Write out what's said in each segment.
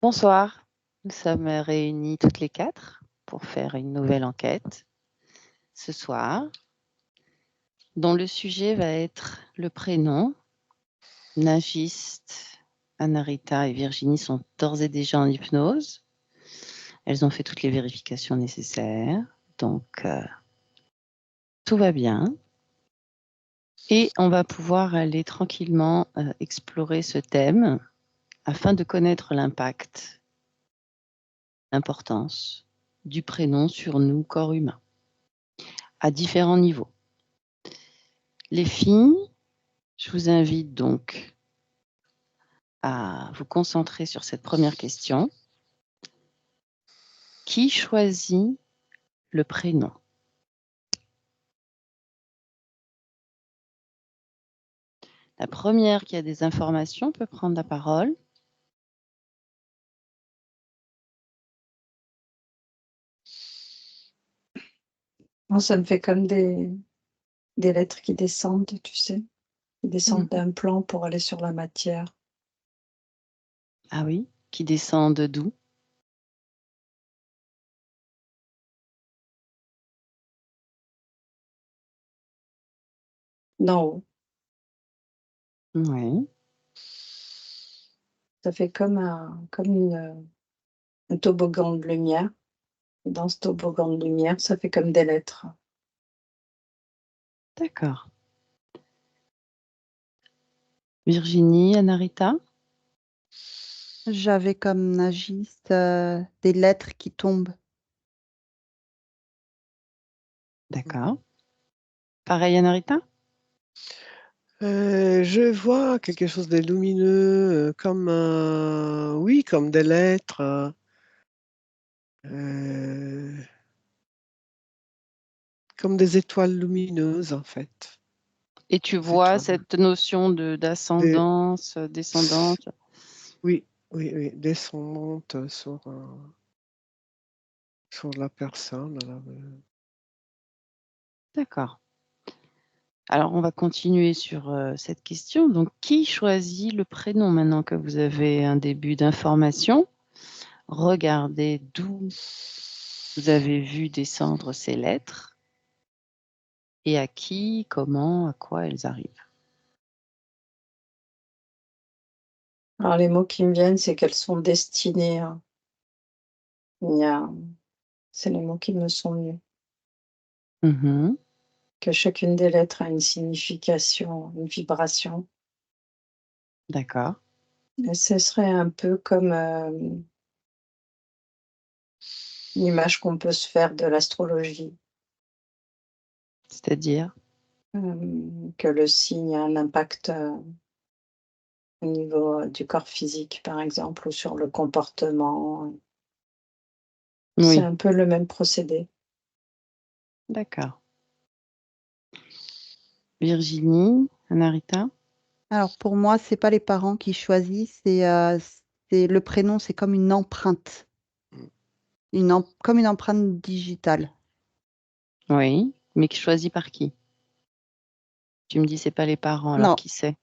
Bonsoir, nous sommes réunis toutes les quatre pour faire une nouvelle enquête ce soir, dont le sujet va être le prénom. Nagiste, Anarita et Virginie sont d'ores et déjà en hypnose. Elles ont fait toutes les vérifications nécessaires, donc tout va bien. Et on va pouvoir aller tranquillement explorer ce thème afin de connaître l'impact, l'importance du prénom sur nous, corps humain, à différents niveaux. Les filles, je vous invite donc à vous concentrer sur cette première question. Qui choisit le prénom? La première qui a des informations peut prendre la parole. Moi, ça me fait comme des lettres qui descendent, tu sais, qui descendent d'un plan pour aller sur la matière. Ah oui, qui descendent d'où? D'en haut. Oui, Ça fait comme un toboggan de lumière. Et dans ce toboggan de lumière, ça fait comme des lettres. d'accord. Virginie, Anarita? J'avais comme nagiste des lettres qui tombent. D'accord. Pareil, Anarita? Je vois quelque chose de lumineux, comme, oui, comme des lettres, comme des étoiles lumineuses, en fait. Et tu Des vois étoiles. cette notion d'ascendance, descendante? Oui, descendante sur la personne. Là. D'accord. Alors, on va continuer sur cette question. Donc, qui choisit le prénom maintenant que vous avez un début d'information? Regardez d'où vous avez vu descendre ces lettres et à qui, comment, à quoi elles arrivent. Alors, les mots qui me viennent, c'est qu'elles sont destinées. C'est les mots qui me sont venus. Mhm. Que chacune des lettres a une signification, une vibration. D'accord. Et ce serait un peu comme l'image qu'on peut se faire de l'astrologie. C'est-à-dire? Que le signe a un impact au niveau du corps physique, par exemple, ou sur le comportement. C'est Oui, un peu le même procédé. d'accord. Virginie, Anarita? Alors pour moi, c'est pas les parents qui choisissent, c'est le prénom, c'est comme une empreinte, comme une empreinte digitale. Oui, mais choisi par qui? Tu me dis c'est pas les parents, alors Non, qui c'est?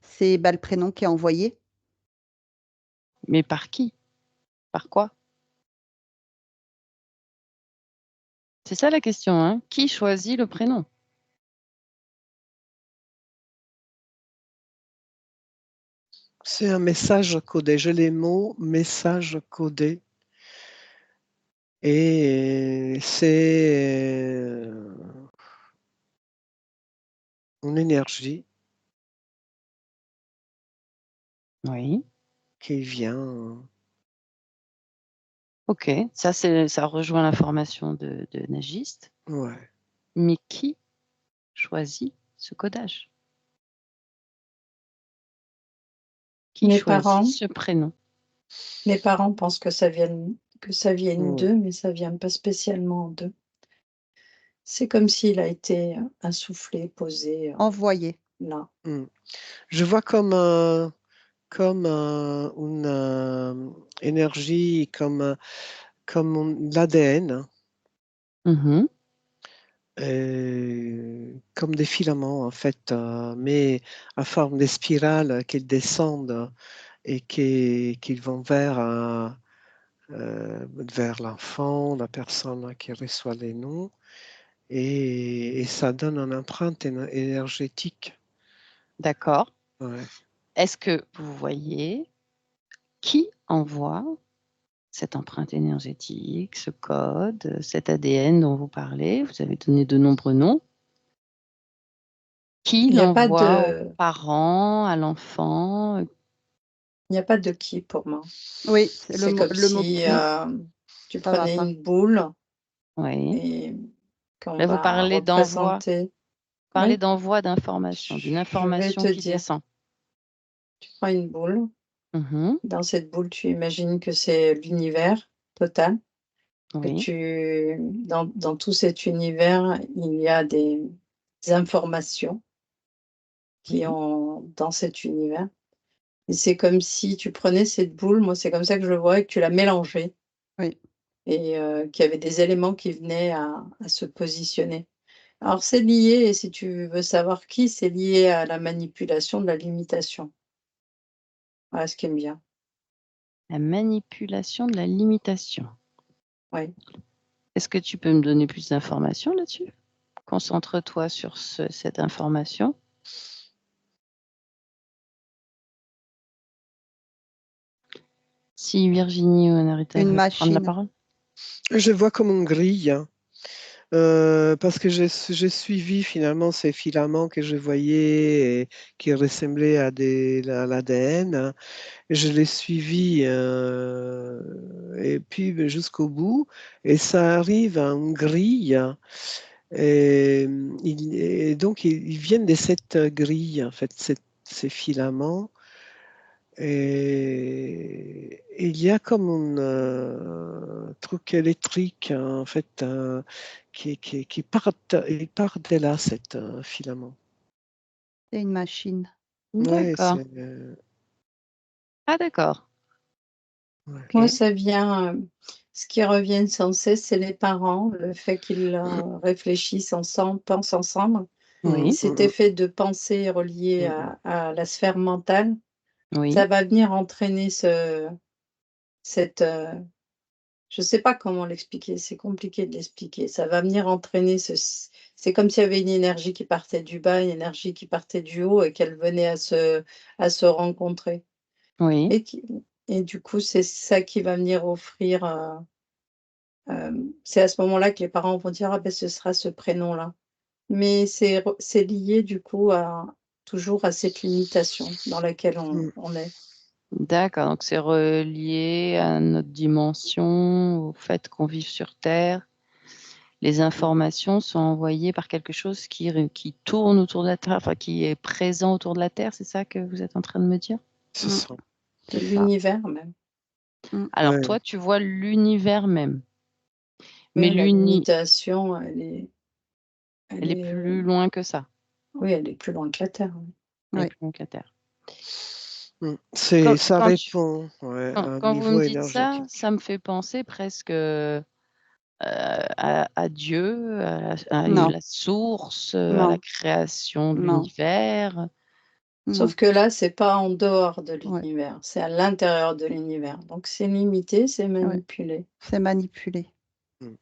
c'est le prénom qui est envoyé. Mais par qui? Par quoi? C'est ça la question, hein? Qui choisit le prénom? C'est un message codé. J'ai les mots message codé. Et c'est une énergie Oui. qui vient. Ok, ça rejoint l'information de Nagiste. Ouais. Mais qui choisit ce codage? Qui Mes choisit parents, ce prénom? mes parents pensent que ça vienne Ouais. d'eux, mais ça vient pas spécialement d'eux. C'est comme s'il a été insufflé, posé Envoyé. là. Mm. Je vois comme, une énergie, comme l'ADN, Mhm. comme des filaments en fait, mais à forme de spirale qui descendent et qu'ils vont vers l'enfant, la personne qui reçoit les noms, et ça donne une empreinte énergétique. D'accord. Ouais. Est-ce que vous voyez qui envoie cette empreinte énergétique, ce code, cet ADN dont vous parlez? Vous avez donné de nombreux noms. Qui Il n'y a pas l'envoie aux de, parents, à l'enfant? il n'y a pas de qui pour moi. Oui, c'est C'est comme le mot si qui, tu ça va prenais pas. une boule Oui. et qu'on Là, vous va parlez d'envoi. représenter. Parlez Oui, d'envoi d'informations, d'une je vais information te qui dire. descend. Tu prends une boule. Mmh. Dans cette boule, tu imagines que c'est l'univers total. Que Oui. dans tout cet univers, il y a des informations qui Oui. ont dans cet univers. Et c'est comme si tu prenais cette boule, moi c'est comme ça que je le vois, et que tu la mélangeais Oui. et qu'il y avait des éléments qui venaient à se positionner. Alors c'est lié, et si tu veux savoir qui, c'est lié à la manipulation de la limitation. Voilà ce qui est bien. La manipulation de la limitation. Oui. Est-ce que tu peux me donner plus d'informations là-dessus? Concentre-toi sur cette information. Si Virginie ou Anarita Une veut prendre la machine. parole. Je vois comme une grille, parce que j'ai suivi finalement ces filaments que je voyais et qui ressemblaient à l'ADN. Je l'ai suivi et puis jusqu'au bout, et ça arrive à une grille. Et donc, ils viennent de cette grille, en fait, ces filaments. Et il y a comme un truc électrique, hein, en fait, il part de là, cet filament. C'est une machine. Ouais, D'accord. Ah d'accord. ouais. Moi, OK. ça vient, ce qui revient sans cesse, c'est les parents, le fait qu'ils réfléchissent ensemble, pensent ensemble. Mm, Et Oui. cet mm, effet de pensée relié mm, à la sphère mentale, ça Oui. va venir entraîner cette, je ne sais pas comment l'expliquer, c'est compliqué de l'expliquer. Ça va venir entraîner c'est comme s'il y avait une énergie qui partait du bas, une énergie qui partait du haut et qu'elle venait à se rencontrer. Oui. Et qui et du coup, c'est ça qui va venir offrir, c'est à ce moment-là que les parents vont dire: «Ah ben ce sera ce prénom-là». Mais c'est lié du coup à toujours à cette limitation dans laquelle mm. on est. D'accord, donc c'est relié à notre dimension, au fait qu'on vive sur Terre. Les informations sont envoyées par quelque chose qui tourne autour de la Terre, enfin qui est présent autour de la Terre, c'est ça que vous êtes en train de me dire? C'est Mm, ça. De c'est ça. l'univers même. Mm. Alors Ouais. toi, tu vois l'univers même, mais Oui, la limitation, elle elle est est, plus loin que ça, oui, elle est plus loin que la Terre, oui. elle est Oui. plus loin que la Terre. Quand, Ça quand tu, répond, ouais, à un Quand vous me niveau dites ça, énergétique. ça me fait penser presque, à Dieu, à non, la source, à la non, création de non, l'univers. non. Sauf que là, c'est pas en dehors de Ouais, l'univers, c'est à l'intérieur de l'univers. Donc c'est limité, c'est ouais. manipulé. C'est manipulé. Mm.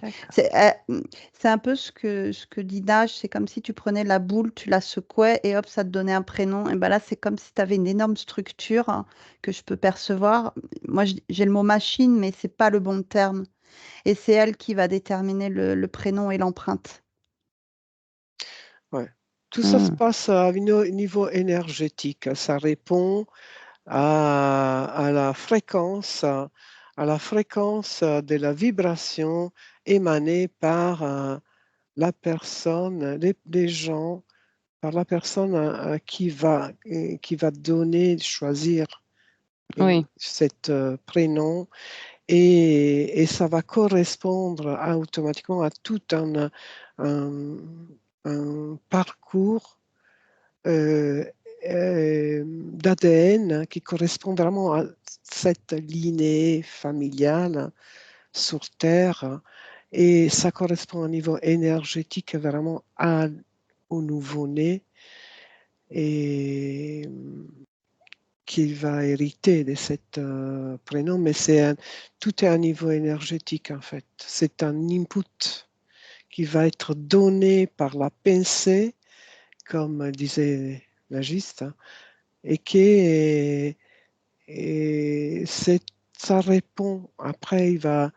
D'accord. C'est un peu ce que dit Nage, c'est comme si tu prenais la boule, tu la secouais et hop, ça te donnait un prénom. Et ben là, c'est comme si tu avais une énorme structure, hein, que je peux percevoir. Moi, j'ai le mot machine, mais c'est pas le bon terme. Et c'est elle qui va déterminer le prénom et l'empreinte. Ouais. Tout ça se Mmh. passe à un niveau énergétique. Ça répond à la fréquence de la vibration émanée par la personne, les gens, par la personne qui va donner, choisir Oui, cet prénom, et ça va correspondre automatiquement à tout un, un parcours euh, d'ADN qui correspond vraiment à cette lignée familiale sur Terre, et ça correspond au niveau énergétique vraiment au nouveau-né. Et qu'il va hériter de cet prénom, mais tout est à niveau énergétique en fait. C'est un input qui va être donné par la pensée, comme disait l'agiste, hein, et ça répond. Après, il va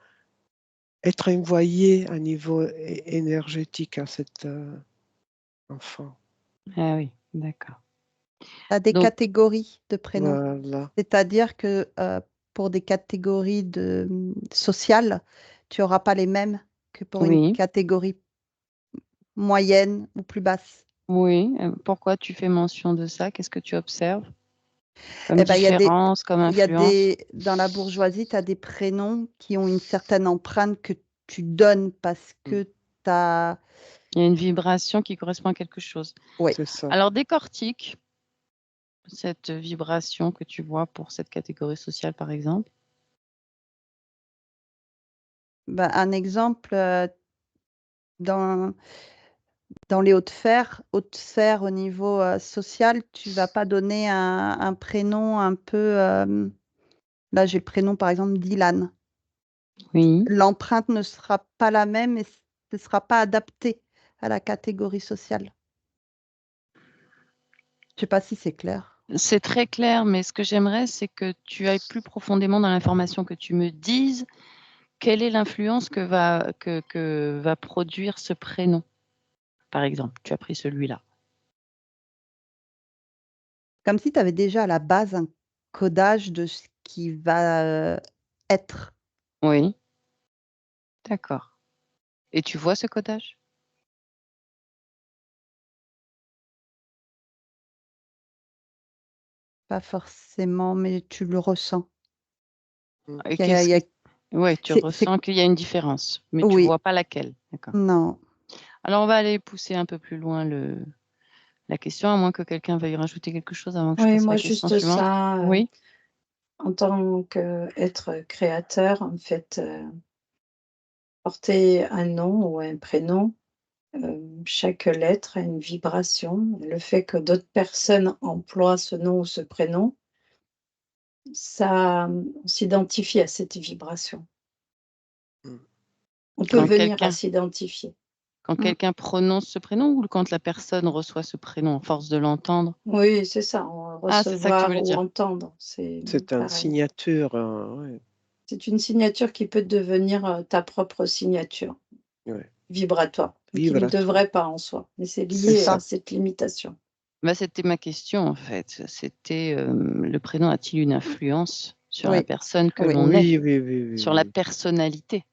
être envoyé à niveau énergétique à cet enfant. Ah oui, d'accord. Tu as des Donc, catégories de prénoms. Voilà. C'est-à-dire que pour des catégories sociales, tu n'auras pas les mêmes que pour une oui, catégorie moyenne ou plus basse. oui. Pourquoi tu fais mention de ça? Qu'est-ce que tu observes comme Eh ben, différence, comme influence? dans la bourgeoisie, tu as des prénoms qui ont une certaine empreinte que tu donnes parce que tu as. Il y a une vibration qui correspond à quelque chose. Oui. C'est ça. Alors, décortique cette vibration que tu vois pour cette catégorie sociale, par exemple. Ben, un exemple, dans les hautes sphères au niveau social, tu vas pas donner un prénom un peu. Là, j'ai le prénom, par exemple, d'Ilan. Oui. L'empreinte ne sera pas la même et ne sera pas adaptée à la catégorie sociale. Je sais pas si c'est clair. C'est très clair, mais ce que j'aimerais, c'est que tu ailles plus profondément dans l'information, que tu me dises quelle est l'influence que va produire ce prénom. Par exemple, tu as pris celui-là. Comme si tu avais déjà à la base un codage de ce qui va être. Oui, d'accord. Et tu vois ce codage? Pas forcément, mais tu le ressens. Et Il y a- il y a- Oui, tu c'est- ressens qu'il y a une différence, mais tu Oui, vois pas laquelle. D'accord. non. Alors, on va aller pousser un peu plus loin la question, à moins que quelqu'un veuille rajouter quelque chose avant que je Oui, passe à moi la question juste suivante. ça, Oui, en tant qu'être créateur, en fait, porter un nom ou un prénom, chaque lettre a une vibration. Le fait que d'autres personnes emploient ce nom ou ce prénom, ça, on s'identifie à cette vibration. Mm. On peut quand venir à quelqu'un s'identifier. quand Mm. quelqu'un prononce ce prénom ou quand la personne reçoit ce prénom, à force de l'entendre? Oui, c'est ça, on Ah, c'est ça que tu recevoir voulais ou dire. entendre, c'est C'est une pareil. signature. Ouais. C'est une signature qui peut devenir, ta propre signature Ouais. vibratoire, mais qui ne Vibratoire. devrait pas en soi, mais c'est C'est lié ça. à cette limitation. Bah, c'était ma question, en fait. C'était, le prénom a-t-il une influence sur la Oui, personne que oui. l'on est, Oui, sur la oui. personnalité?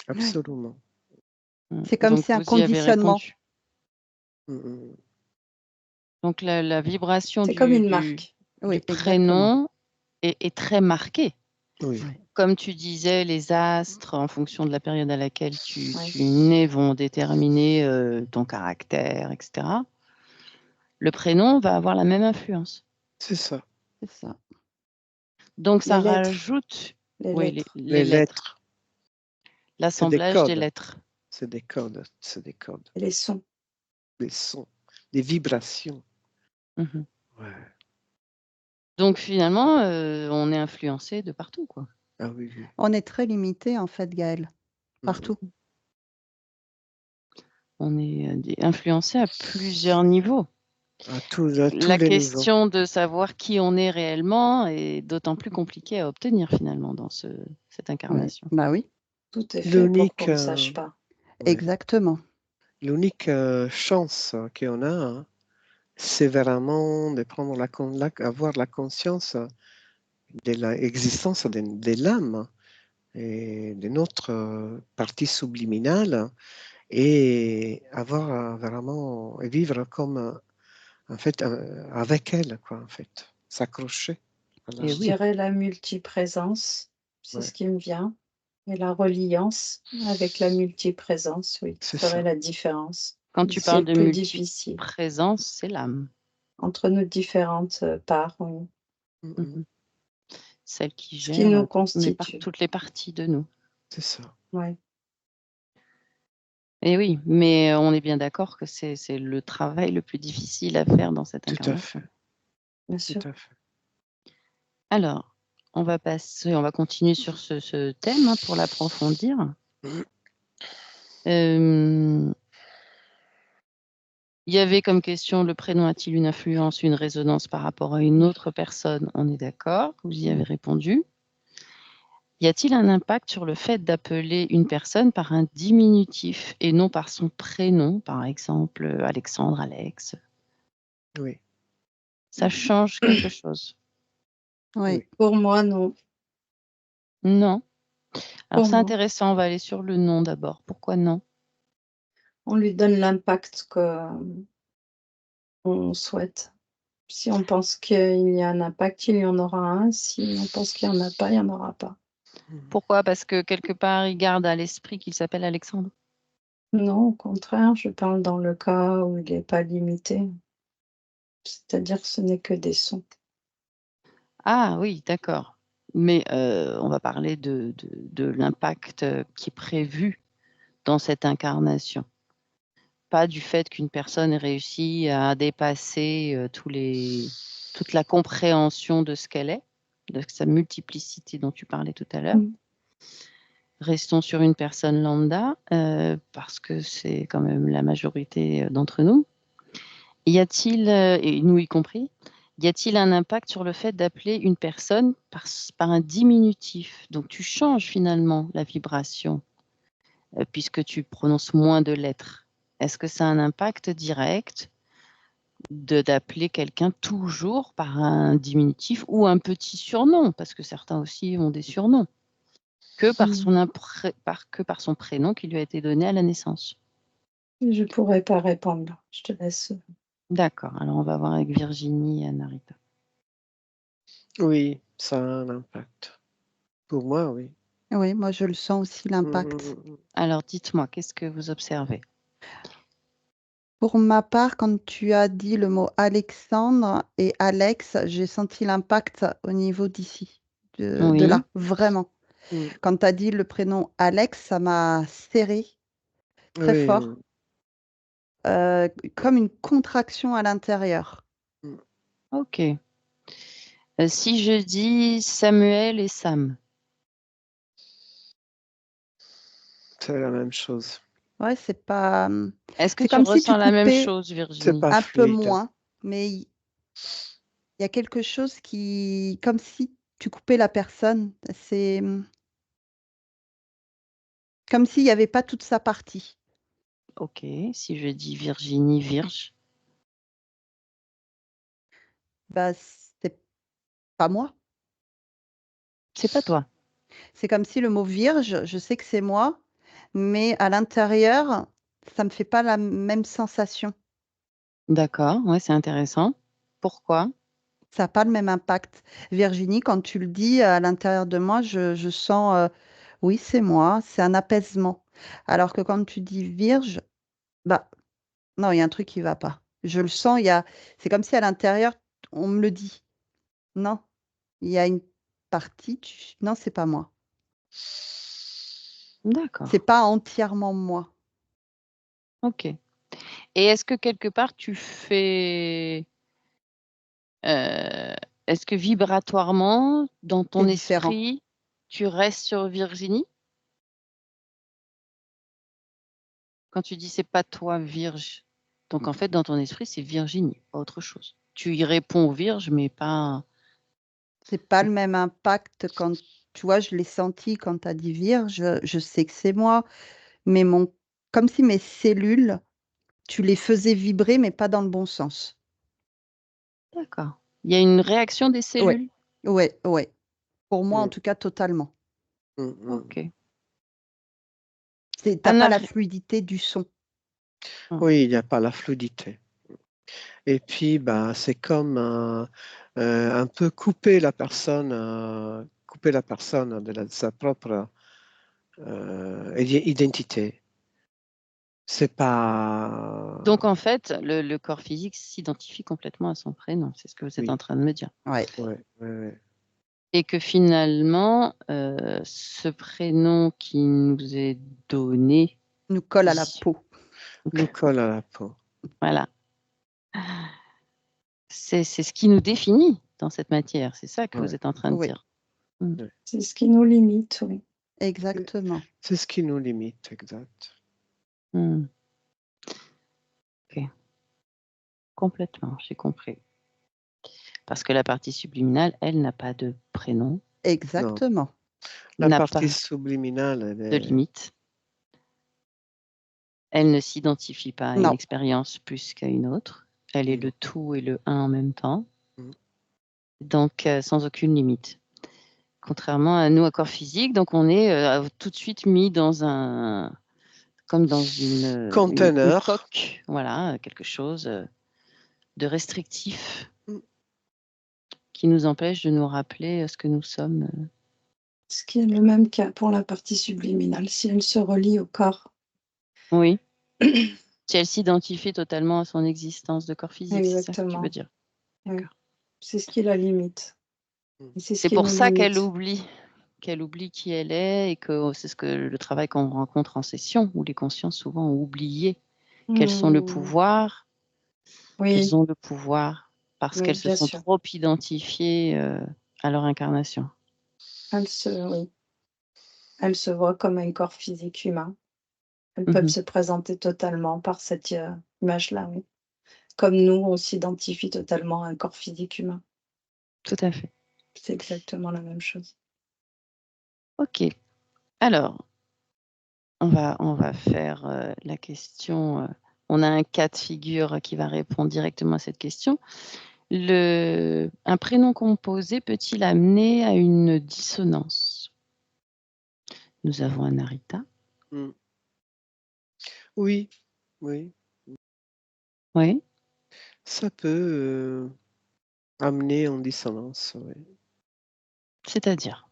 Absolument. C'est comme Donc si un vous y avez conditionnement. répondu. Mm. Donc la vibration C'est comme une du marque. Oui, exactement. prénom est très marquée. Oui. Oui. Comme tu disais, les astres, en fonction de la période à laquelle tu Ouais. nais, vont déterminer, ton caractère, etc. Le prénom va avoir la même influence. C'est ça. C'est ça. Donc ça Les lettres, rajoute les oui, lettres. les Les lettres, lettres, c'est des l'assemblage des codes. lettres. C'est des codes. C'est des codes. Et les sons. Des sons. Des vibrations. Mmh. Ouais. Donc finalement, on est influencé de partout, quoi. Ah oui, oui. On est très limité, en fait, Gaël, partout. On est, influencé à plusieurs niveaux. À tous La les niveaux. question de savoir qui on est réellement est d'autant plus compliquée à obtenir finalement dans cette Oui. incarnation. Bah oui, Tout est fait pour L'unique, qu'on ne sache pas. ouais. exactement. L'unique chance qu'on a, hein, c'est vraiment de prendre avoir la conscience de l'existence de l'âme et de notre partie subliminale et avoir vraiment et vivre comme en fait avec elle quoi en fait s'accrocher à Et Je oui. dirais la multiprésence, c'est Ouais. ce qui me vient. Et la reliance avec la multiprésence, oui, C'est ferait ça. la différence. Quand Mais tu c'est parles le de plus difficile multiprésence, c'est l'âme. entre nos différentes parts, oui, Mm. Celle qui ce qui gère, nous constitue. toutes les parties de nous. C'est ça. Ouais. Et oui, mais on est bien d'accord que c'est le travail le plus difficile à faire dans cette Tout à incarnation. fait. Bien sûr. Tout à fait. Alors, on va continuer sur ce thème pour l'approfondir. Il y avait comme question, le prénom a-t-il une influence, une résonance par rapport à une autre personne? On est d'accord, vous y avez répondu. Y a-t-il un impact sur le fait d'appeler une personne par un diminutif et non par son prénom, par exemple Alexandre, Alex? Oui. Ça change quelque chose? Oui. Pour moi, non. Non. Alors Pour c'est moi, intéressant, on va aller sur le non d'abord. Pourquoi non? on lui donne l'impact qu'on souhaite. Si on pense qu'il y a un impact, il y en aura un. Si on pense qu'il n'y en a pas, il n'y en aura pas. Pourquoi? Parce que quelque part, il garde à l'esprit qu'il s'appelle Alexandre? Non, au contraire, je parle dans le cas où il n'est pas limité. C'est-à-dire que ce n'est que des sons. Ah oui, d'accord. Mais on va parler de l'impact qui est prévu dans cette incarnation. Pas du fait qu'une personne ait réussi à dépasser toute la compréhension de ce qu'elle est, de sa multiplicité dont tu parlais tout à l'heure. Restons sur une personne lambda, parce que c'est quand même la majorité d'entre nous. Y a-t-il, et nous y compris, y a-t-il un impact sur le fait d'appeler une personne par un diminutif? Donc tu changes finalement la vibration, puisque tu prononces moins de lettres. Est-ce que ça a un impact direct d'appeler quelqu'un toujours par un diminutif ou un petit surnom? Parce que certains aussi ont des surnoms, que par son prénom qui lui a été donné à la naissance. Je ne pourrais pas répondre. Je te laisse. D'accord, alors on va voir avec Virginie et Anarita. Oui, ça a un impact. Pour moi, oui. Oui, moi je le sens aussi, l'impact. Alors dites-moi, qu'est-ce que vous observez? Pour ma part, quand tu as dit le mot Alexandre et Alex, j'ai senti l'impact au niveau d'ici, de Oui. là, vraiment. Quand tu as dit le prénom Alex, ça m'a serré très Oui, fort, comme une contraction à l'intérieur. Ok. Si je dis Samuel et Sam, c'est la même chose. Ouais, c'est pas. est-ce que C'est tu comme si tu ressens la même coupais chose, C'est Virginie? pas un peu fluide. moins, mais il y a quelque chose qui, comme si tu coupais la personne. C'est comme s'il n'y avait pas toute sa partie. Ok. Si je dis Virginie, Virge, Bah, c'est pas moi. c'est pas toi. C'est comme si le mot vierge, je sais que c'est moi, mais à l'intérieur, ça me fait pas la même sensation. D'accord, ouais, c'est intéressant. Pourquoi? Ça n'a pas le même impact. Virginie, quand tu le dis, à l'intérieur de moi, je sens, oui, c'est moi, c'est un apaisement. Alors que quand tu dis vierge, bah, non, il y a un truc qui va pas. Je le sens, c'est comme si à l'intérieur, on me le dit. Non, il y a une partie, non, c'est pas moi. D'accord. C'est pas entièrement moi. Ok. Et est-ce que quelque part est-ce que vibratoirement, dans ton C'est différent. esprit, tu restes sur Virginie? Quand tu dis c'est pas toi, Vierge, donc en fait, dans ton esprit, c'est Virginie, pas autre chose. Tu y réponds Vierge, mais pas. C'est pas le même impact quand, tu vois, je l'ai senti quand tu as dit vierge, je sais que c'est moi, mais comme si mes cellules, tu les faisais vibrer, mais pas dans le bon sens. D'accord. Il y a une réaction des Ouais, cellules? ouais, ouais. Pour moi, en Mm. tout cas, totalement. Ok. T'as pas la fluidité du son. Oui, il n'y a pas la fluidité. Et puis, bah, c'est comme un peu couper la personne de sa propre identité. C'est pas. Donc en fait, le corps physique s'identifie complètement à son prénom, c'est ce que vous êtes en Oui, train de me dire. Ouais. ouais, ouais. Et que finalement, ce prénom qui nous est donné Nous colle à la ici, peau. Nous colle à la peau. voilà, c'est ce qui nous définit. dans cette matière. C'est ça que vous Ouais. êtes en train de Oui, dire. C'est ce qui nous limite, oui. exactement. C'est ce qui nous limite, exact. Hmm. Ok, complètement, j'ai compris. Parce que la partie subliminale, elle n'a pas de prénom, Exactement. La n'a partie pas subliminale, elle de est... limite. Elle ne s'identifie pas à une Non, expérience plus qu'à une autre. Elle est Non. le tout et le un en même temps. Mm. Donc, sans aucune limite. Contrairement à nous, à corps physique, donc on est tout de suite mis dans un, comme dans une Container. coque, voilà, quelque chose de restrictif Mm. qui nous empêche de nous rappeler ce que nous sommes. Ce qui est le même cas pour la partie subliminale, si elle se relie au corps. Oui. Si elle s'identifie totalement à son existence de corps physique, c'est ça que tu veux Exactement. dire. Oui. D'accord. C'est ce qui la limite. Mm. Et c'est ce C'est qui pour nous ça qu'elle limite. oublie qui elle est et que c'est ce que le travail qu'on rencontre en session, où les consciences souvent ont oublié qu'elles sont le pouvoir, Oui, qu'elles ont le pouvoir parce oui, qu'elles se bien sont sûr. trop identifiées à leur incarnation. Oui. Elles se voient comme un corps physique humain. Elles peuvent Mhm. se présenter totalement par cette image-là, oui. Comme nous, on s'identifie totalement à un corps physique humain. Tout à fait. C'est exactement la même chose. Ok. Alors, on va faire la question. On a un cas de figure qui va répondre directement à cette question. Un prénom composé peut-il amener à une dissonance? Nous avons un Narita. Mm. Oui, oui. Oui. Ça peut amener en dissonance. Oui. C'est-à-dire?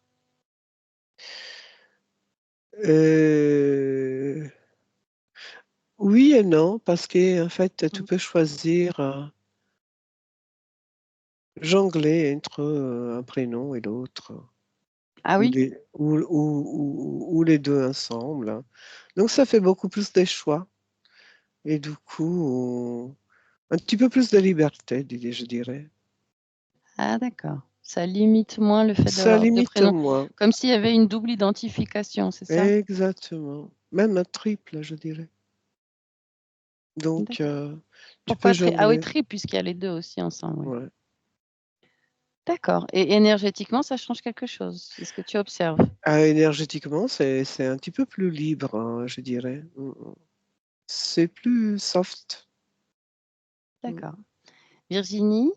Oui et non, parce qu'en fait, tu Mm. peux choisir, jongler entre un prénom et l'autre, Ah oui? ou les deux ensemble. Donc ça fait beaucoup plus de choix et du coup, un petit peu plus de liberté, je dirais. Ah d'accord. Ça limite moins le fait Ça d'avoir deux limite prénoms. moins. Comme s'il y avait une double identification, c'est ça? Exactement. Même un triple, je dirais. Donc, D'accord. tu peux Pourquoi Ah oui, jongler. triple, puisqu'il y a les deux aussi ensemble, oui. Ouais. D'accord. Et énergétiquement, ça change quelque chose? C'est ce que tu observes? Énergétiquement, c'est un petit peu plus libre, hein, je dirais. C'est plus soft. Mm. D'accord. Virginie?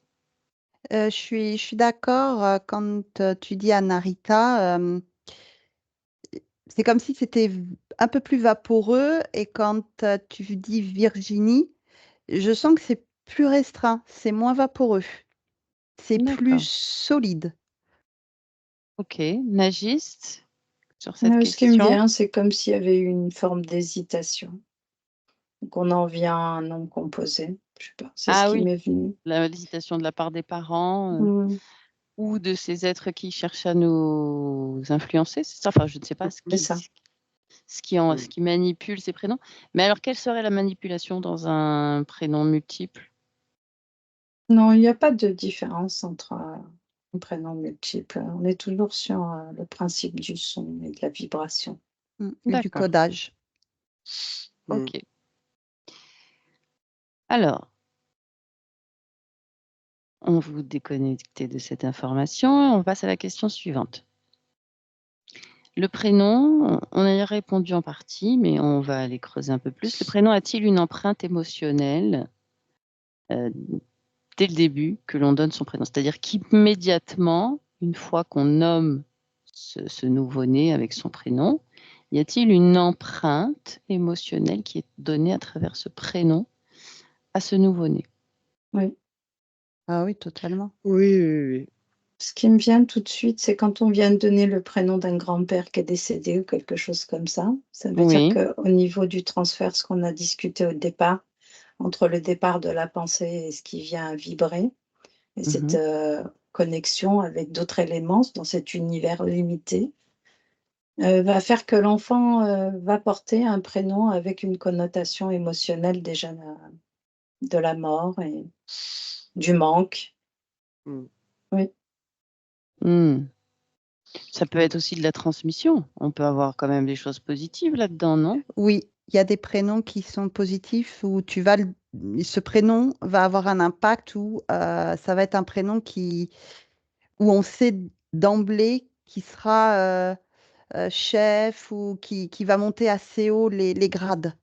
Je suis d'accord quand tu dis à Narita, c'est comme si c'était un peu plus vaporeux et quand tu dis Virginie, je sens que c'est plus restreint, c'est moins vaporeux, c'est plus D'accord. solide. Ok. Nagiste, sur cette Ce qui me question? vient, c'est comme s'il y avait eu une forme d'hésitation. Donc on en vient à un nom composé. Je sais pas, c'est ce Ah qui oui, m'est venu. la hésitation de la part des parents Mm. ou de ces êtres qui cherchent à nous influencer, c'est ça? Enfin, je ne sais pas C'est ça. ce Mm. qui manipule ces prénoms. Mais alors, quelle serait la manipulation dans un prénom multiple? Non, il n'y a pas de différence entre un prénom multiple. On est toujours sur le principe du son et de la vibration. Et du D'accord. codage. Mm. Ok. Alors, on vous déconnectez de cette information et on passe à la question suivante. Le prénom, on a répondu en partie, mais on va aller creuser un peu plus. Le prénom a-t-il une empreinte émotionnelle dès le début que l'on donne son prénom? C'est-à-dire qu'immédiatement, une fois qu'on nomme ce nouveau-né avec son prénom, y a-t-il une empreinte émotionnelle qui est donnée à travers ce prénom à ce nouveau-né? Oui. Ah oui, totalement. Oui, oui, oui. Ce qui me vient tout de suite, c'est quand on vient de donner le prénom d'un grand-père qui est décédé ou quelque chose comme ça. Ça veut dire Oui. qu'au niveau du transfert, ce qu'on a discuté au départ, entre le départ de la pensée et ce qui vient vibrer, et cette connexion avec d'autres éléments dans cet univers limité, va faire que l'enfant va porter un prénom avec une connotation émotionnelle déjà de la mort et du manque. Mm. Oui. Hmm. Ça peut être aussi de la transmission. On peut avoir quand même des choses positives là-dedans, non? Oui, il y a des prénoms qui sont positifs où ce prénom va avoir un impact où ça va être un prénom où on sait d'emblée qui sera chef ou qui va monter assez haut les grades.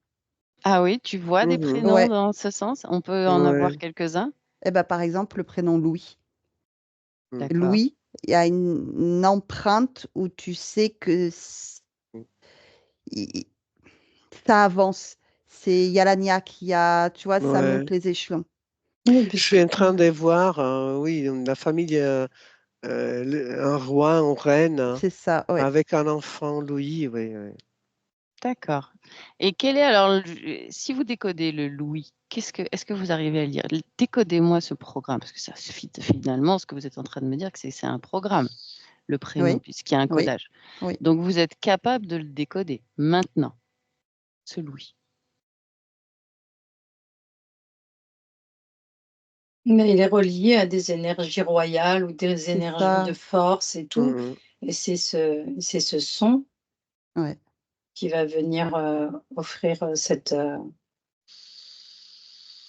Ah oui, tu vois des Mhm. prénoms Ouais. dans ce sens? On peut en avoir Ouais. quelques-uns? Eh ben, par exemple, le prénom Louis. D'accord. Louis, il y a une empreinte où tu sais que il- ça avance. Il y a la niaque, tu vois, ça Ouais. monte les échelons. Oui, Je parce suis en que train de voir, oui, la famille, un roi, une reine, C'est ça, ouais. avec un enfant, Louis, oui, oui. D'accord. Et quel est alors, si vous décodez le Louis, est-ce que vous arrivez à lire? Décodez-moi ce programme, parce que ça suffit finalement, ce que vous êtes en train de me dire, que c'est un programme, le prénom, Oui, puisqu'il y a un oui, codage. oui. Donc vous êtes capable de le décoder maintenant, ce Louis. mais il est relié à des énergies royales ou des C'est énergies ça, de force et tout. Mhm. Et c'est ce son ouais. qui va venir offrir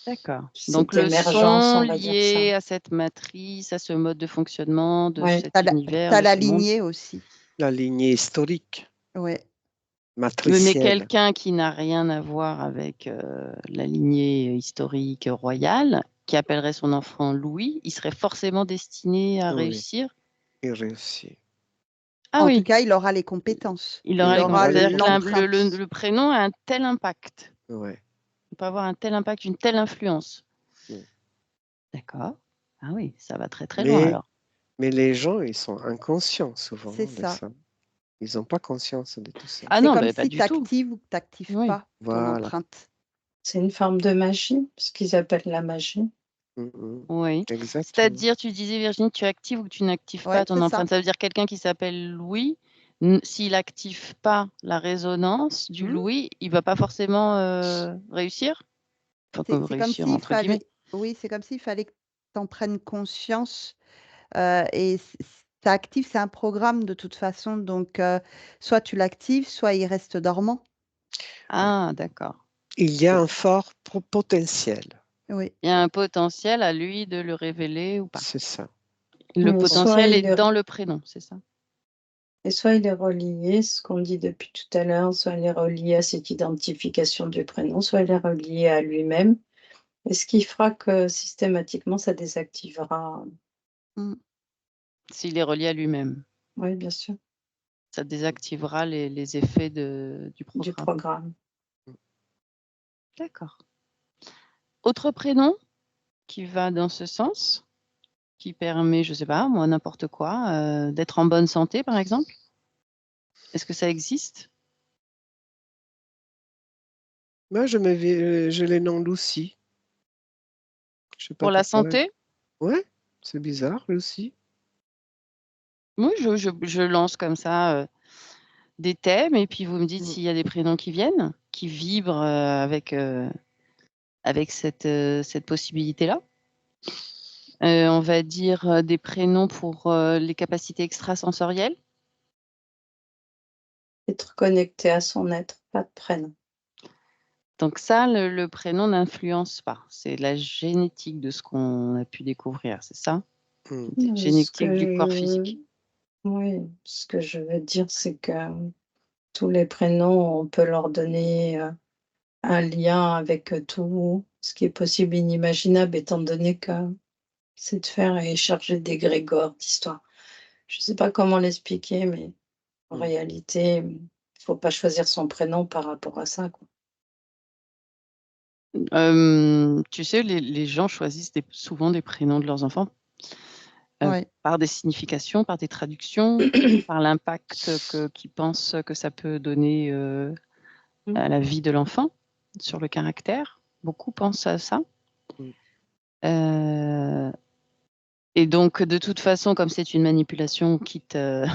D'accord. Donc cette le émergence, son on va dire ça. lié à cette matrice, à ce mode de fonctionnement de Ouais. cet T'as univers, t'as de la ce monde. lignée aussi. La lignée historique, Ouais. Mais matricielle. quelqu'un qui n'a rien à voir avec la lignée historique royale, qui appellerait son enfant Louis, il serait forcément destiné à Oui, réussir? il réussit. Ah En tout oui, cas, il aura les compétences. il Il aura les Il aura aura compétences. les C'est-à-dire que l'empreinte. le prénom a un tel impact. Ouais. On peut avoir un tel impact, une telle influence. Mm. D'accord. Ah oui, ça va très très loin Mais, alors. mais les gens, ils sont inconscients souvent C'est de ça. ça. Ils n'ont pas conscience de tout ça. Ah C'est non, comme ben, pas si du tu tout. actives ou que tu n'actives Oui. pas ton Voilà. empreinte. C'est une forme de magie, ce qu'ils appellent la magie. Mhm. Oui. Exactement. C'est-à-dire, tu disais, Virginie, tu actives ou que tu n'actives Ouais, pas ton c'est ça. empreinte. Ça veut dire quelqu'un qui s'appelle Louis, s'il n'active pas la résonance du Hmm. Louis, il va pas forcément réussir. Enfin, C'est comme réussir, s'il entre guillemets. fallait, oui, c'est comme s'il fallait que tu en prennes conscience. Et ça active, c'est un programme de toute façon. Donc, soit tu l'actives, soit il reste dormant. Ah, d'accord. Il y a un fort potentiel. Oui, Il y a un potentiel à lui de le révéler ou pas. C'est ça. Le Oui, soit potentiel est il est, dans le prénom, c'est ça? et soit il est relié, ce qu'on dit depuis tout à l'heure, soit il est relié à cette identification du prénom, soit il est relié à lui-même. Et ce qui fera que systématiquement, ça désactivera. Mm. S'il est relié à lui-même, Oui, bien sûr, ça désactivera les effets du du programme. programme. D'accord. Autre prénom qui va dans ce sens, qui permet, je sais pas, moi, n'importe quoi, d'être en bonne santé, par exemple? Est-ce que ça existe? Moi, je les nomme Lucie. Je sais pas Pour la pourquoi. santé? Ouais, c'est bizarre, Lucie. Oui, je lance comme ça des thèmes et puis vous me dites Mm. s'il y a des prénoms qui viennent, qui vibrent avec cette possibilité-là. On va dire des prénoms pour les capacités extrasensorielles. Être connecté à son être, pas de prénom. Donc ça, le prénom n'influence pas. C'est la génétique de ce qu'on a pu découvrir, c'est ça? Mm. Ce Génétique du corps que physique. Oui, ce que je veux dire, c'est que tous les prénoms, on peut leur donner un lien avec tout ce qui est possible, inimaginable, étant donné que cette sphère est chargée d'égrégores, d'histoires. Je ne sais pas comment l'expliquer, mais en Mm. réalité, il ne faut pas choisir son prénom par rapport à ça, quoi. Tu sais, les gens choisissent souvent des prénoms de leurs enfants ouais. par des significations, par des traductions, par l'impact qu'ils pensent que ça peut donner à la vie de l'enfant, sur le caractère. Beaucoup pensent à ça. Mm. Euh, et donc, de toute façon, comme c'est une manipulation, quitte à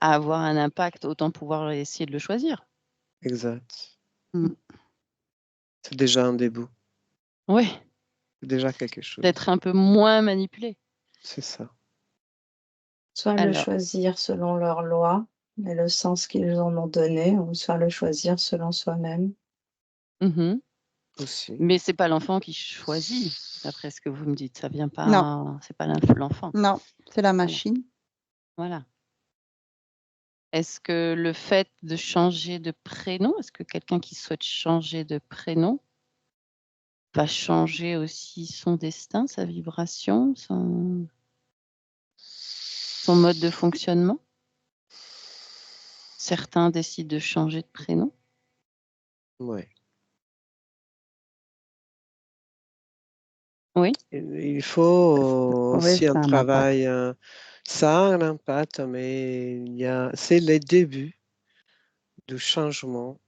avoir un impact, autant pouvoir essayer de le choisir. Exact. Mm. C'est déjà un début. Oui, C'est déjà quelque chose. d'être un peu moins manipulé. c'est ça. Soit le Alors, choisir selon leurs lois et le sens qu'ils en ont donné, ou soit le choisir selon soi-même. mhm. Aussi. Mais c'est pas l'enfant qui choisit, d'après ce que vous me dites. Ça vient Non, pas, c'est pas l'enfant. non, c'est la Voilà. machine. Voilà. Est-ce que le fait de changer de prénom, est-ce que quelqu'un qui souhaite changer de prénom va changer aussi son destin, sa vibration, son mode de fonctionnement? Certains décident de changer de prénom. Ouais. Oui, Il faut Oui, aussi un ça a un impact. travail, ça a un impact, mais c'est le début du changement,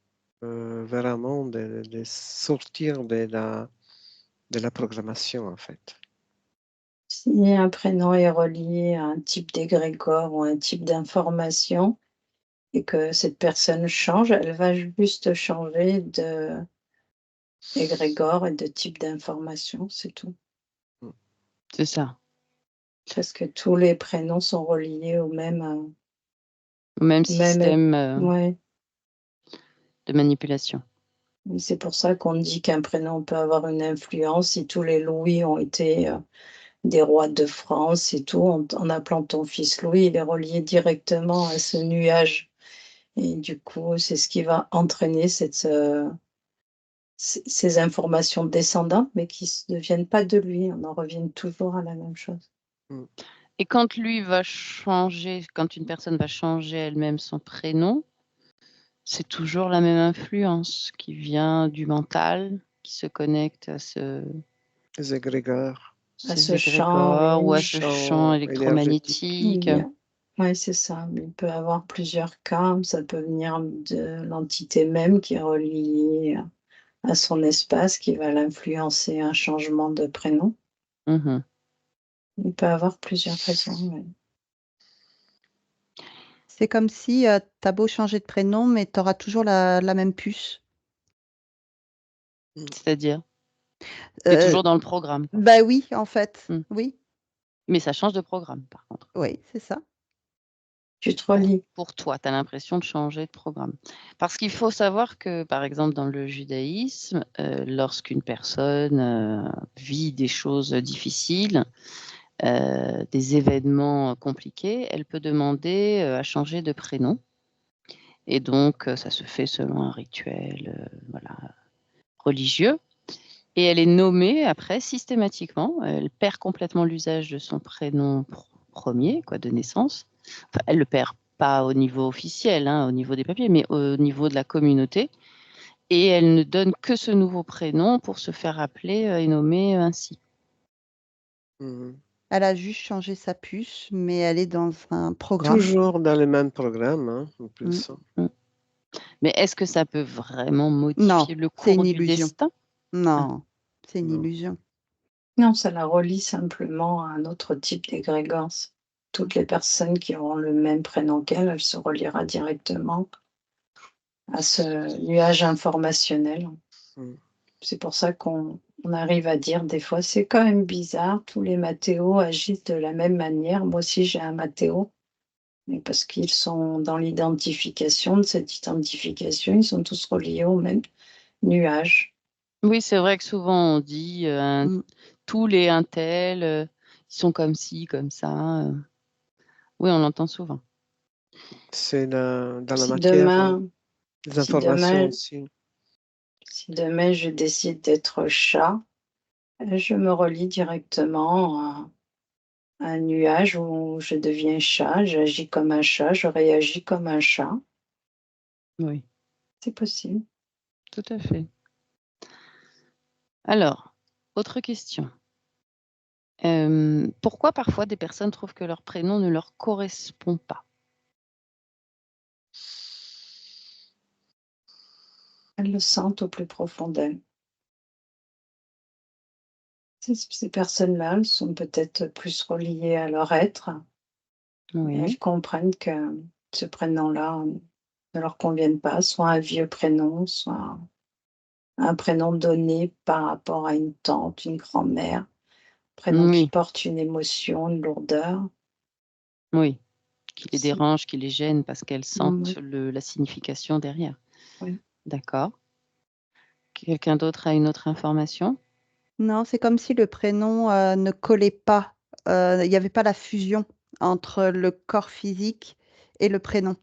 vraiment de sortir de la programmation, en fait. Si un prénom est relié à un type d'égrégore ou un type d'information et que cette personne change, elle va juste changer d'égrégore et de type d'information, c'est tout. Mm. c'est ça. Parce que tous les prénoms sont reliés au même, Au même même système ouais. de manipulation. Et c'est pour ça qu'on dit qu'un prénom peut avoir une influence si tous les Louis ont été des rois de France et tout. En appelant ton fils Louis, il est relié directement à ce nuage. Et du coup, c'est ce qui va entraîner ces informations descendantes, mais qui ne deviennent pas de lui. On en revient toujours à la même chose. Et quand lui va changer, quand une personne va changer elle-même son prénom, c'est toujours la même influence qui vient du mental, qui se connecte à Les égrégores, À ces ce champ, égrégores ou à oui. ce champ champ énergétique. électromagnétique. Oui, c'est ça. Il peut avoir plusieurs cas. Ça peut venir de l'entité même qui est reliée à son espace, qui va l'influencer un changement de prénom. Mhm. Il peut avoir plusieurs raisons. Ouais. C'est comme si tu as beau changer de prénom, mais tu auras toujours la même puce. C'est-à-dire, tu es Euh, toujours dans le programme, quoi. Bah oui, en fait. Mm. Oui, Mais ça change de programme, par contre. oui, c'est ça. Tu te relis. Pour toi, tu as l'impression de changer de programme. Parce qu'il faut savoir que, par exemple, dans le judaïsme, lorsqu'une personne vit des choses difficiles, des événements compliqués, elle peut demander à changer de prénom. Et donc, ça se fait selon un rituel voilà, religieux. Et elle est nommée après systématiquement. Elle perd complètement l'usage de son prénom premier, quoi, de naissance. Enfin, elle le perd pas au niveau officiel, hein, au niveau des papiers, mais au niveau de la communauté. Et elle ne donne que ce nouveau prénom pour se faire appeler et nommer ainsi. Mhm. Elle a juste changé sa puce, mais elle est dans un programme. Toujours dans le même programme, hein, en Mm. plus. Mais est-ce que ça peut vraiment Non, modifier le c'est une cours du illusion. destin? Non, c'est une Non. illusion. Non, ça la relie simplement à un autre type d'égrégore. Toutes les personnes qui auront le même prénom qu'elle, elle se reliera directement à ce nuage informationnel. Mm. C'est pour ça qu'on arrive à dire des fois, c'est quand même bizarre, tous les Mathéos agissent de la même manière. Moi aussi, j'ai un Mathéo, mais parce qu'ils sont dans l'identification de cette identification, ils sont tous reliés au même nuage. Oui, c'est vrai que souvent on dit Mm. tous les intels, ils sont comme ci, comme ça. Oui, on l'entend souvent. C'est dans la Si matière, demain, les si informations demain, aussi. si demain je décide d'être chat, je me relie directement à un nuage où je deviens chat, j'agis comme un chat, je réagis comme un chat. Oui, C'est possible. tout à fait. Alors, autre question. Pourquoi parfois des personnes trouvent que leur prénom ne leur correspond pas? Elles le sentent au plus profond d'elles. Ces personnes-là, elles sont peut-être plus reliées à leur être. Et Oui, elles comprennent que ce prénom-là ne leur convienne pas, soit un vieux prénom, soit un prénom donné par rapport à une tante, une grand-mère, prénom qui Oui, porte une émotion, une lourdeur. oui. Qui les C'est- dérange, qui les gêne parce qu'elles sentent Oui, la signification derrière. oui. D'accord. Quelqu'un d'autre a une autre information? Non, c'est comme si le prénom ne collait pas. Il n'y avait pas la fusion entre le corps physique et le prénom.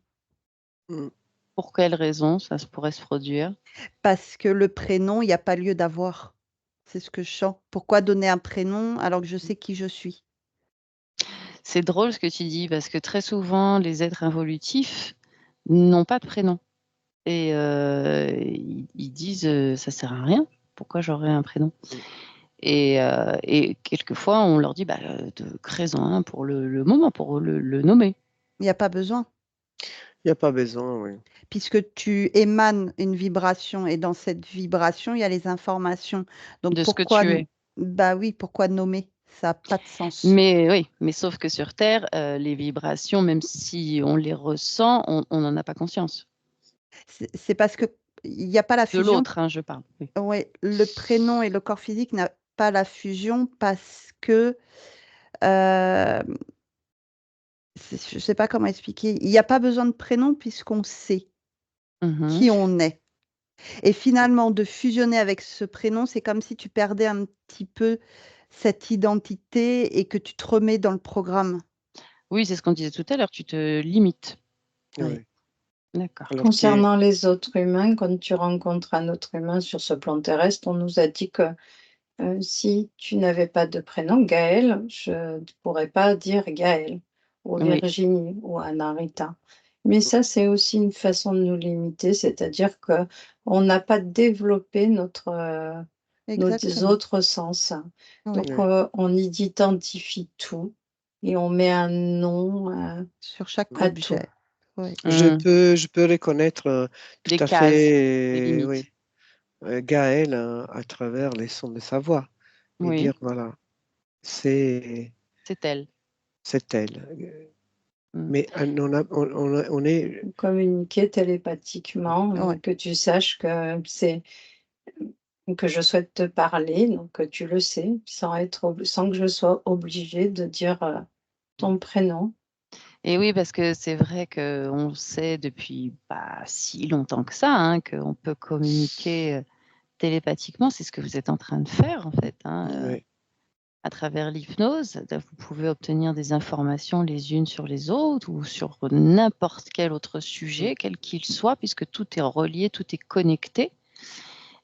Mm. Pour quelle raison ça pourrait se produire? Parce que le prénom, il n'y a pas lieu d'avoir. C'est ce que je sens. Pourquoi donner un prénom alors que je sais qui je suis? C'est drôle ce que tu dis parce que très souvent, les êtres involutifs n'ont pas de prénom et ils disent, «Ça sert à rien. Pourquoi j'aurais un prénom?» Mm. Et quelquefois, on leur dit: «Bah, de crée-en un pour le moment, pour le nommer». Il n'y a pas besoin, Il n'y a pas besoin, oui. puisque tu émanes une vibration et dans cette vibration, il y a les informations. Donc De ce que tu es. bah oui, pourquoi nommer? Ça n'a pas de sens. Mais oui, mais sauf que sur terre, les vibrations, même si on les ressent, on n'en a pas conscience. C'est parce que il n'y a pas la De fusion. l'autre, hein, je parle, oui. Ouais, le prénom et le corps physique n'a pas la fusion parce que, hem, je ne sais pas comment expliquer. Il n'y a pas besoin de prénom puisqu'on sait Mmh. qui on est et finalement de fusionner avec ce prénom, c'est comme si tu perdais un petit peu cette identité et que tu te remets dans le programme. Oui, c'est ce qu'on disait tout à l'heure, tu te limites. Oui. Oui. D'accord. Alors que, Concernant les autres humains, quand tu rencontres un autre humain sur ce plan terrestre, on nous a dit que si tu n'avais pas de prénom, Gaël, je ne pourrais pas dire Gaël ou Oui, Virginie ou Anarita. Mais ça, c'est aussi une façon de nous limiter, c'est-à-dire que on n'a pas développé nos Exactement. autres sens. Oui, Donc, oui. on identifie tout et on met un nom sur chaque à tout. objet. Oui, mmh, Je peux reconnaître tout des à cases, des fait, limites. oui, Gaël à travers les sons de sa voix et Oui, dire, voilà, c'est c'est elle. c'est elle. Mmh. Mais on est, Communiquer télépathiquement, oui. que tu saches que je souhaite te parler, donc tu le sais, sans que je sois obligée de dire, ton prénom. Et oui, parce que c'est vrai qu'on sait depuis pas si longtemps que ça, hein, qu'on peut communiquer, télépathiquement. C'est ce que vous êtes en train de faire, en fait, hein, oui, à travers l'hypnose. Vous pouvez obtenir des informations les unes sur les autres ou sur n'importe quel autre sujet, quel qu'il soit, puisque tout est relié, tout est connecté.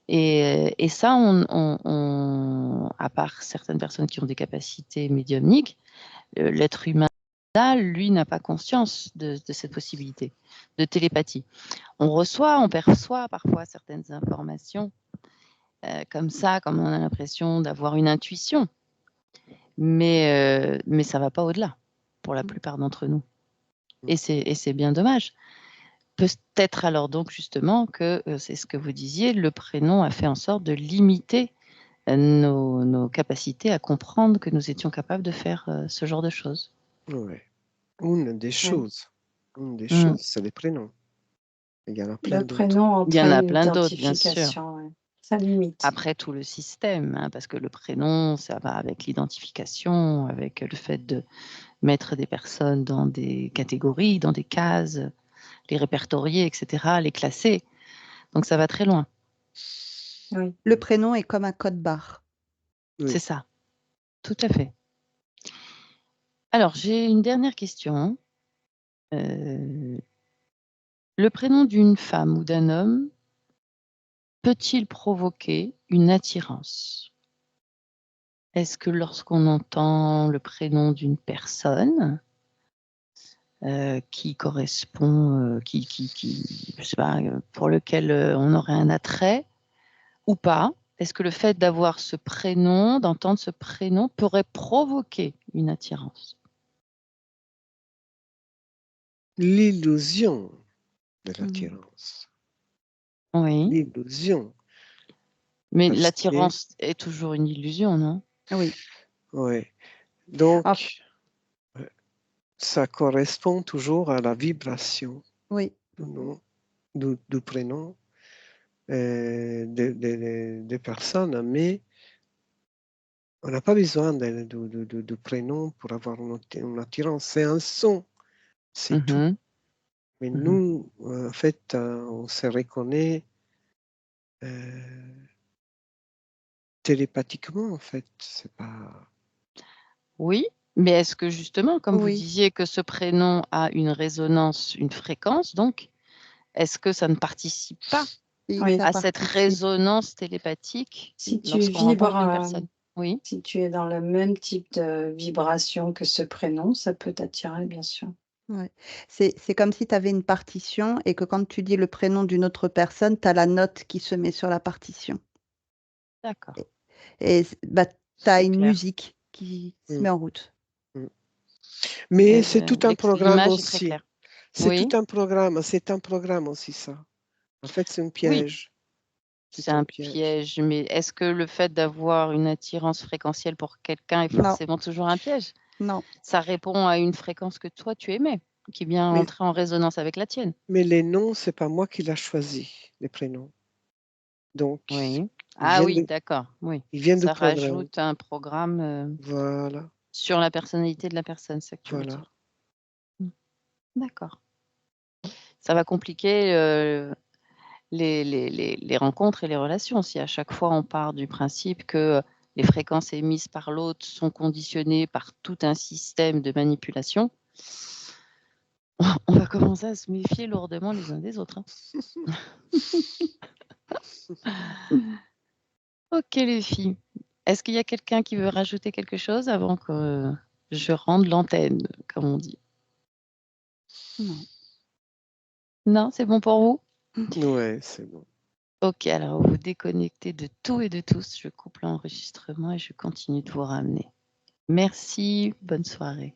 Et ça, à part certaines personnes qui ont des capacités médiumniques, l'être humain, lui, n'a pas conscience de cette possibilité de télépathie. On perçoit parfois certaines informations comme ça, comme on a l'impression d'avoir une intuition, mais ça ne va pas au-delà pour la plupart d'entre nous. Et c'est bien dommage. Peut-être alors donc justement que c'est ce que vous disiez, le prénom a fait en sorte de limiter nos capacités à comprendre que nous étions capables de faire ce genre de choses. oui. Oui. Une des Mmh. choses, c'est les prénoms. Il y en a plein Le d'autres. prénom Il y en a entraîne plein d'autres, bien sûr. l'identification, ouais. Ça limite. Après tout le système, hein, parce que le prénom, ça va avec l'identification, avec le fait de mettre des personnes dans des catégories, dans des cases, les répertorier, et cetera, les classer. Donc ça va très loin. Oui. Le prénom est comme un code barre. C'est Oui. ça, tout à fait. Alors, j'ai une dernière question. Heu, le prénom d'une femme ou d'un homme peut-il provoquer une attirance? Est-ce que lorsqu'on entend le prénom d'une personne, qui correspond, qui je sais pas, pour lequel, on aurait un attrait ou pas? Est-ce que le fait d'avoir ce prénom, d'entendre ce prénom pourrait provoquer une attirance? L'illusion de Mmh. l'attirance. Oui, L'illusion. mais Parce que, l'attirance est toujours une illusion, non? Oui. ouais. Enf Donc, ça correspond toujours à la vibration oui. du nom, du prénom des personnes, mais On n'a pas besoin de prénom pour avoir une attirance. C'est un son, c'est tout. Mhm, Mais mhm. nous, en fait, on se reconnaît télépathiquement, en fait. C'est pas... Oui, mais est-ce que justement, comme vous Oui, disiez que ce prénom a une résonance, une fréquence, donc, est-ce que ça ne participe pas Oui. ça à cette participe. résonance télépathique Si tu lorsqu'on rencontre une vibres, personne? Oui, si tu es dans le même type de vibration que ce prénom, ça peut t'attirer, bien sûr. Ouais. C'est comme si tu avais une partition et que quand tu dis le prénom d'une autre personne, tu as la note qui se met sur la partition. d'accord, Et bah, tu as c'est une clair. musique qui se Mm, met en route. mm. Mais c'est tout un programme L'image est très aussi. claire. C'est Oui, tout un programme. C'est un programme aussi, ça. En fait, c'est un oui, piège. c'est C'est un un piège. piège, mais est-ce que le fait d'avoir une attirance fréquentielle pour quelqu'un est Non, forcément toujours un piège? non. Ça répond à une fréquence que toi tu émets, qui vient Mais, entrer en résonance avec la tienne. mais les noms, c'est pas moi qui l'a choisi, les prénoms. Donc, Oui. ils Ah viennent oui, de, d'accord, oui. ils viennent du Ça programme. rajoute un programme, Voilà, sur la personnalité de la personne, c'est ça que tu veux voilà. dire? Mmh. D'accord. Ça va compliquer, les rencontres et les relations. Si à chaque fois on part du principe que, les fréquences émises par l'autre sont conditionnées par tout un système de manipulation, on va commencer à se méfier lourdement les uns des autres, hein. OK les filles. Est-ce qu'il y a quelqu'un qui veut rajouter quelque chose avant que je rende l'antenne, comme on dit? Non. Non, c'est bon pour vous? Ouais, c'est bon. OK, alors vous déconnectez de tout et de tous. Je coupe l'enregistrement et je continue de vous ramener. Merci, bonne soirée.